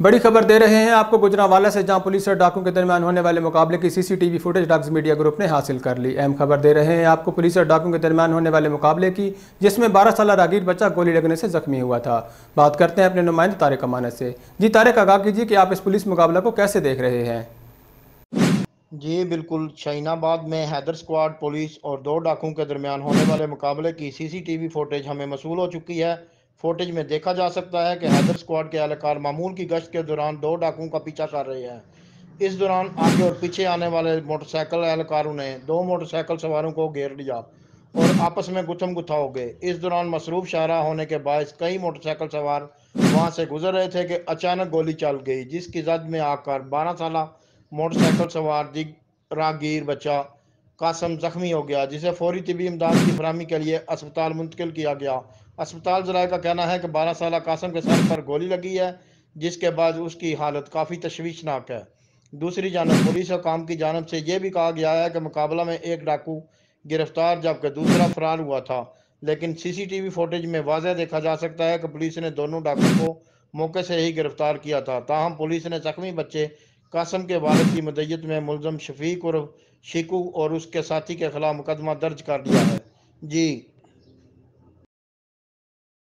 बड़ी खबर दे रहे हैं आपको गुजरांवाला से, जहां पुलिस और डाकुओं के दरमियान होने वाले मुकाबले की CCTV footage dogs media group ने हासिल कर ली। अहम खबर दे रहे हैं आपको पुलिस और डाकुओं के दरमियान होने वाले मुकाबले की, जिसमें 12 साल रागीर बच्चा गोली लगने से जख्मी हुआ था। बात करते हैं अपने नुमाइंदे तारिक अमानत से। जी तारिक, आगाह कीजिए कि आप इस पुलिस मुकाबला को कैसे देख रहे हैं। जी बिल्कुल, शाहीनाबाद में हैदर स्क्वाड पुलिस और दो डाकुओं के दरमियान होने वाले मुकाबले की सीसीटीवी फुटेज हमें मसूल हो चुकी है। फुटेज में देखा जा सकता है कि हैदर स्क्वाड के एहलकार मामूल की गश्त के दौरान दो डाकुओं का पीछा कर रहे हैं। इस दौरान आगे और पीछे आने वाले मोटरसाइकिल एहलकारों ने दो मोटरसाइकिल सवारों को घेर लिया और आपस में गुथम गुथा हो गए। इस दौरान मसरूफ शाहरा होने के बायस कई मोटरसाइकिल सवार वहां से गुजर रहे थे कि अचानक गोली चल गई, जिसकी जद में आकर 12 साल मोटरसाइकिल सवार राहगीर बच्चा कासम जख्मी हो गया, जिसे फौरी तिबी इमदाद की फरहमी के लिए अस्पताल मुंतकिल किया गया। अस्पताल ज़राए का कहना है कि 12 साल कासम के सर पर गोली लगी है, जिसके बाद उसकी हालत काफ़ी तशवीशनाक है। दूसरी जानब पुलिस हुकाम की जानब से यह भी कहा गया है कि मुकाबला में एक डाकू गिरफ्तार जबकि दूसरा फरार हुआ था, लेकिन सीसीटीवी फुटेज में वाज़ह देखा जा सकता है कि पुलिस ने दोनों डाकू को मौके से ही गिरफ्तार किया था। ताहम पुलिस ने जख्मी बच्चे कासम के वालिद की मदय्यत में मुलज़म शफीक उर्फ शिकू और उसके साथी के खिलाफ मुकदमा दर्ज कर लिया है। जी।